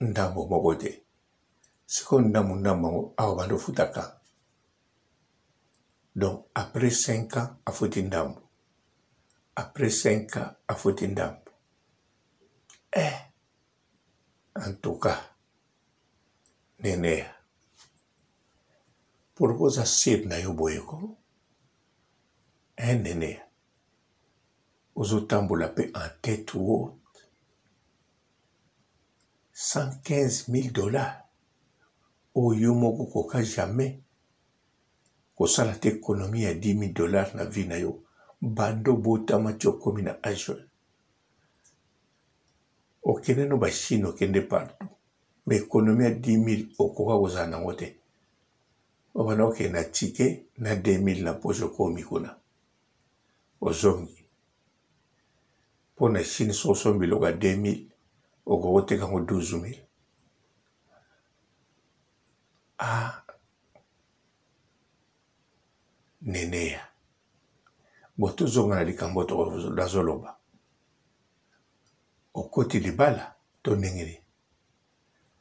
ndambo moko te. Siko ndambo awa bando futaka. Donc après 5 ans a foti ndambo. Après 5 ans a foti ndambo. En tout cas, Nenea, pour vous assurer na yo boyeko, Nenea, ozotambola pe en tête haute, $115,000. Oyo moko koka jamais, kosala te économie ya $10,000 na vie na yo, bando botama tiokomi na age. Okende no ba Chine okende partout. Mais économie à 10,000 au Koka aux Anangote. Obana oke na tike na 2,000 na poche komi kuna. Ozongi. Pour na Chine so sombi loga 2,000 au Kokote kango 12,000. Ah. Nenea. Boto zonga na likambo to dazoloba. Okoti libala to nengiri.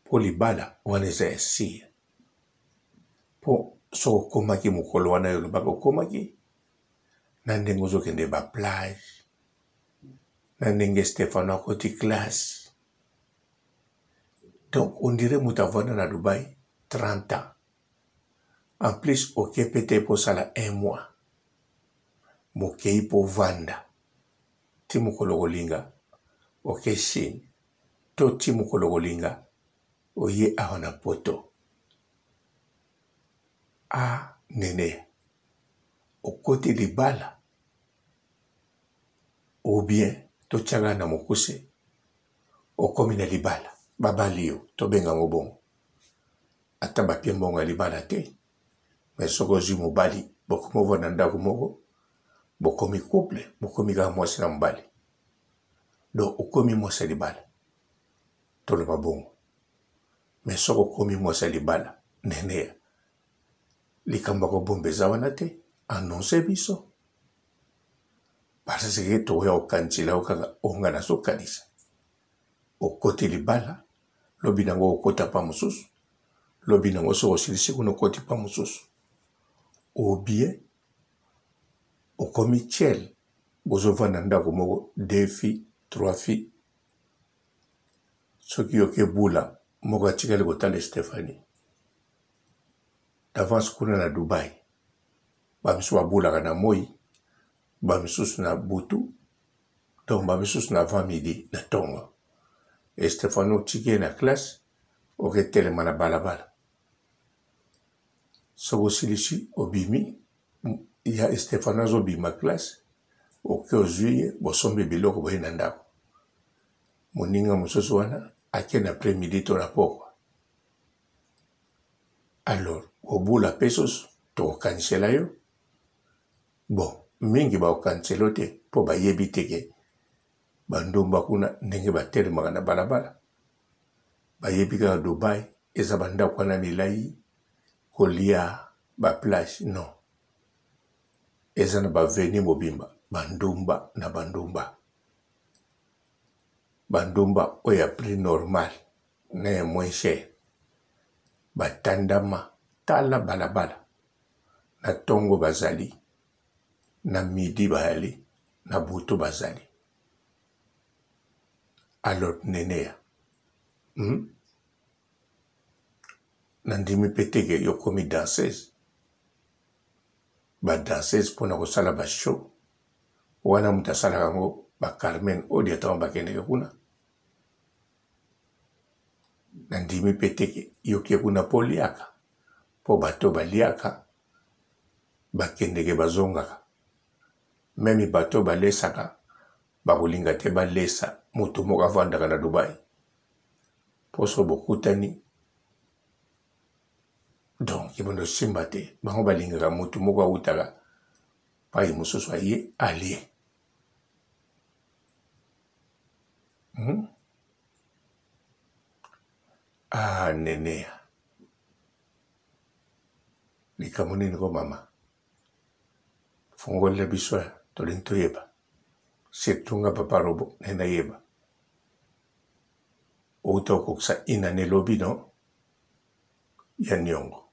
Po libala wana eza ya siya. Po so okomaki mokolo wana yo lobaka okomaki na ndenge ozokende ba plage na ndenge Stéphano akoti classe. Donc on dirait moto avanda na Dubaï 30 ans. En plus oke pete po sala 1 mois. Mokei po vanda. Ti mokolo kolinga oke Chine. To ti mokolo kolinga oye awana poto. Ah, Nene. Au côté des balles. Ou bien, to tchaga na mokuse. Au komina libala. Babalio, to benga ngobon. Ata bapie mbonga libala te. Mais soko zi mobali. Boko movo nanda kumogo. Boko mi couple. Boko mi ga mwasi na mbali. Do, ukomi mwasi libala. To le babongo. Mais soko komi mwasi libala. Nene. Likambako bombe zawana te, annonce biso. Parce que toya okansila okanga onga na sokanisa. Okoti libala, lobi nango okota pa mususu. Lobi nango so osilisi kuno koti pa mususu. Obie, okomi tiel, bozo vanda ndako moko 2 filles, 3 filles. Soki yoke bula, moko atikali kotale Stéphanie. D'avance kuna na Dubaï. Bamisu babulaka na moi. Bamisusu na butu. Donc bamisusu na 20 midi na tonga. Et Stéphano tike na classe. Oke telema na balabala. Soko silisi obimi. Ya Stéphano zo bima classe. Oke ozuye. Bosombe biloko boye na ndako. Moninga mususu wana. Ake na après-midi to na pokwa. Alors, au bout la pesos, to cancela yo. Bon, mingi ba cancelo te, po ba yebite ke. Bandomba kuna ndenge ba telema na balabala. Ba yebika Dubai, eza banda kwana milai, kolia, ba plage, non. Eza na ba veni mobimba, bandomba na bandomba. Bandomba oya prix normal, ne moins cher. Batandama tala balabala na tongo bazali na midi bayali na buto bazali. Alors Nenea nandimi peteke yokomi danseuse ba danseuse pona kosala ba show wana mutasala kango ba Carmen odi atama bakende kuna nandimi peteke yoke kuna poliaka po bato baliaka bakendeke bazongaka memi bato balesaka bakolinga te balesa moto moko avandaka na Dubai poso bokutani donc ibondo simba te bango balingaka moto moko autaka pai mosusu aye alie Ah, Nenea. Likambo nini ko mama. Fungole biso ya tolinto yeba. Setunga papa robo nena yeba. Outoko ça inane lobby non? Ya Nyongo.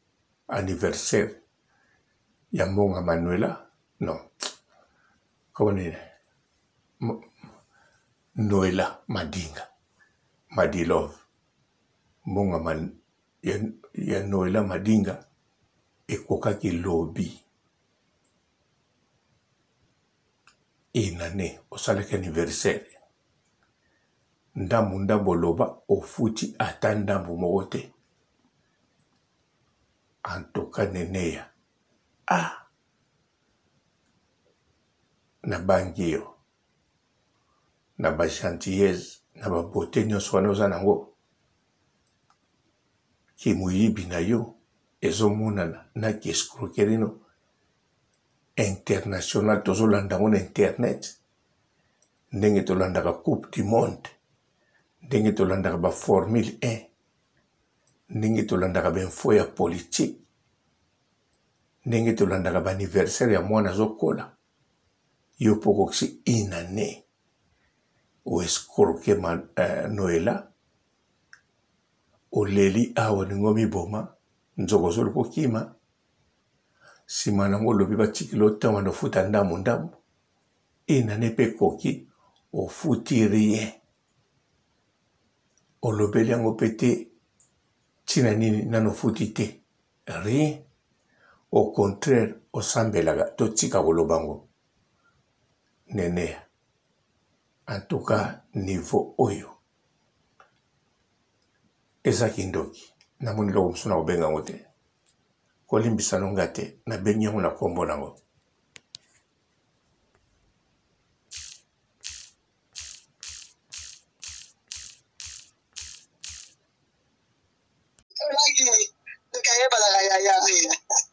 Anniversaire. Ya Monga Manuela? Non. Comment on dit? Noëlla Madinga. Madi Love. Monga Man. Ya Noëlla Madinga. Et kokaki lobby. Inane. Osaleke anniversaire. Ndambu ndambo loba ofuti ata ndambu mogote. Antoka neneya. Na bangio. Na ba gentillesse. Na ba beauté nyonso wana oza nango. Ki muyibi na yo. Ezomonana na ki escroquerie no. International tozolanda ngo na internet. Ndenge tolandaka Coupe du Monde. Ndenge tolandaka ba Formule 1. Ndenge tolandaka ba info ya politique. Ndenge tolandaka ba anniversaire ya mwana zokola. Yo poko kisi inane. O escroque Noëlla. O leli awa ningomi boma. Nzoko zolo kokima. Simana ngo lobi ba tikilo tama no futa ndamu ndamu. Inane pe koki. O futi rien. O lobeli yango pete. Tina nini nano futi te. Rien. Au contraire, o sambelaga. To tika kolobango. Nene. En tout cas, niveau oyo. Eza kindoki. Namoni loko msuna obenga ngote. Kolimbisa nongate. Na bengi yango na kombo nango.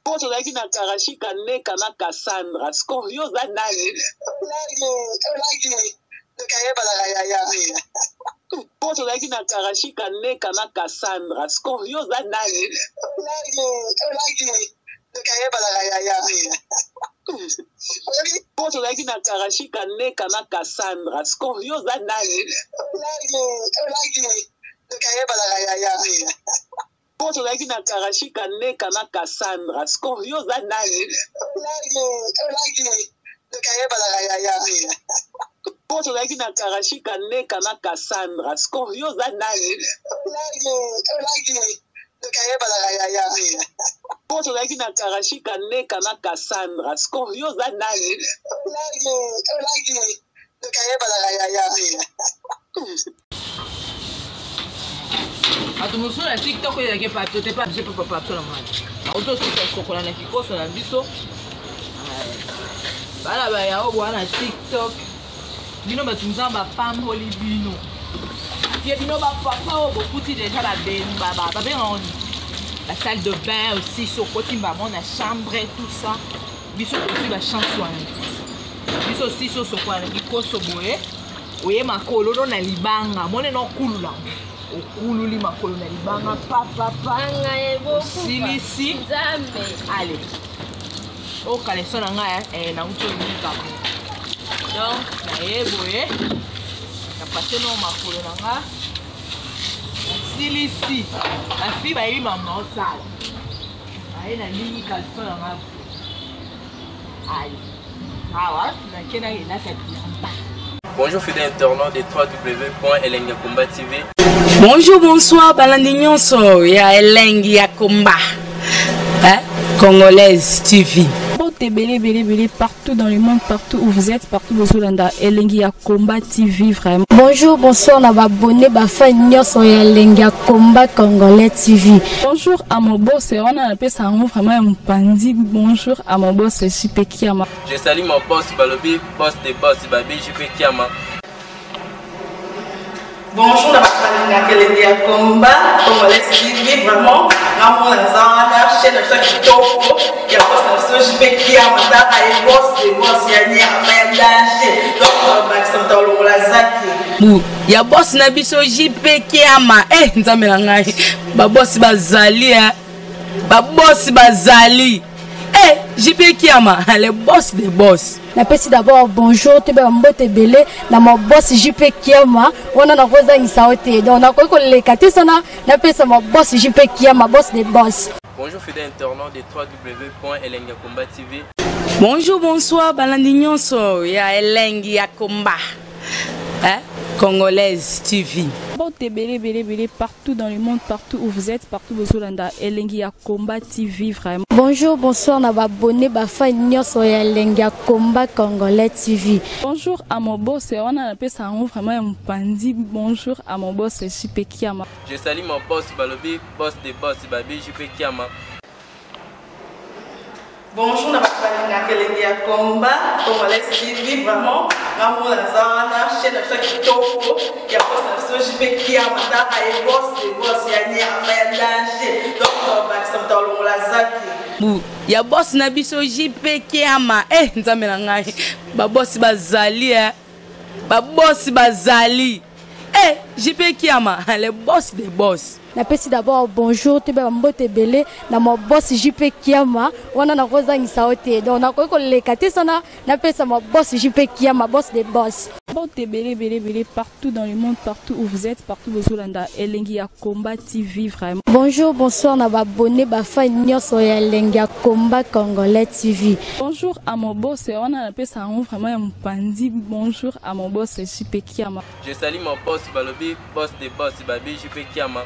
Poto laki na karashika neka na Cassandra. Scorio za nani? Poto laki na karashika neka na Cassandra. Scorio za nani? Poto laki na karashika neka na Cassandra. Scorio za nani? Poto laki na karashika neka na Cassandra. Scorio za nani? Poto laki na karashika neka na Cassandra. Scorio za nani? Poto laki na karashika neka na Cassandra. Scorio za nani? Atumuso na TikTok ya ke pato te pa je papa pato na mwana. Auto sokola na kikoso na biso. Bala ba ya obo na TikTok. Bino batunza ba femme holi bino. Puis bino ba papa obo kuti déjà la bemba ba on la salle de bain aussi sur côté ba mon chambre et tout ça. Biso aussi ba chanson. Biso aussi so kwa na kikoso boye. Oye makolo na libanga mone no kulula. Okululi makolo na libanga papa silisi allez o kaleso na nga na uto ni kama donc na yeboye na passer no makolo na nga silisi la fille ba yima ma osala ai na nini kaleso na nga allez awa na kena ina ka biamba. Bonjour fidèles internautes de www.elengiakomba TV. Bonjour, bonsoir, Balandignon so ya Elengiakomba, Congolaise TV. Belé partout dans le monde, partout où vous êtes, partout où vous êtes, Elengiakomba TV vraiment. Bonjour, bonsoir, on va abonner Bafagnon sur Elengiakomba Congolais TV. Bonjour à mon boss, on a appelé ça vraiment un pandi. Bonjour à mon boss, JP Kiama. Je salue mon boss Balobi, boss des boss Babi, JP Kiama. Bonjour, à Elengiakomba Congolais TV vraiment. Ramon Lazana, chaîne de ceux qui topo, il y a pas de JP Kiama, il boss des boss, il y a un danger. Donc, on va s'entendre au Lazaki. Ya boss na biso JP Kiama nzambe na ngai ba boss bazali ba boss bazali JP Kiama le boss des boss Napesi d'abord bonjour te ba mbote belé na mo boss JP Kiama wana na koza ngisaote donc na ko leka te sana napesa mo boss JP Kiama boss des boss. Bonjour fidèles internautes de www.elengiakomba TV. Bonjour, bonsoir, balandignon so ya Elengiakomba. Hein? Congolaise TV. Bon, belé partout dans le monde, partout où vous êtes, partout où vous êtes, Elengiakomba TV vraiment. Bonjour, bonsoir, na ba abonné ba fan nyonso ya Elengiakomba Congolais TV. Bonjour à mon boss, on a appelé ça vraiment un pandi. Bonjour à mon boss JP Kiama. Je salue mon boss Balobi, boss des boss Babi JP Kiama. Bonjour, na bakalina Elengiakomba Congolais TV vraiment ngamo na zana chaîne ça kitoko ya boss na JP Kiama ta ay boss de boss ya ni ya danger donc ba samta longola zaki ya boss na biso JP Kiama nzambe na ngai ba boss bazali ba boss bazali JP Kiama le boss des boss. Napesi d'abord bonjour te ba mbote belé na mo boss JP Kiama wana na koza ngisaote donc na ko leka te sana napesa mo boss JP Kiama boss des boss. Bon, belé partout dans le monde, partout où vous êtes, partout où vous êtes, Elengiakomba TV vraiment. Bonjour, bonsoir, na ba abonné ba fan nyonso ya Elengiakomba Congolais TV. Bonjour à mon boss, on a appelé ça vraiment un pandi. Bonjour à mon boss JP Kiama. Je salue mon boss Balobi, boss des boss Babi JP Kiama.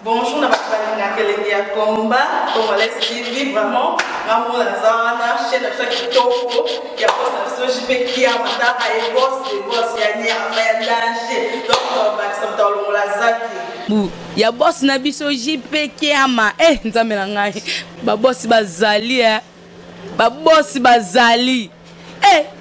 Bonjour, na bakalina Elengiakomba Congolais TV vraiment ngamo na zana chaîne ça kitoko ya boss na JP Kiama ta ay boss de boss ya ni ya danger donc ba samta longola zaki ya boss na biso JP Kiama nzambe na ngai ba boss bazali ba boss bazali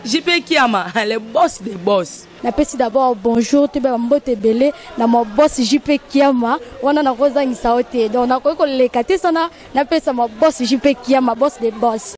JP Kiama le boss des boss. Napesi d'abord bonjour te ba mbote belé na mo boss JP Kiama wana na koza ngisaote donc na ko leka te sana napesa mo boss JP Kiama boss des boss.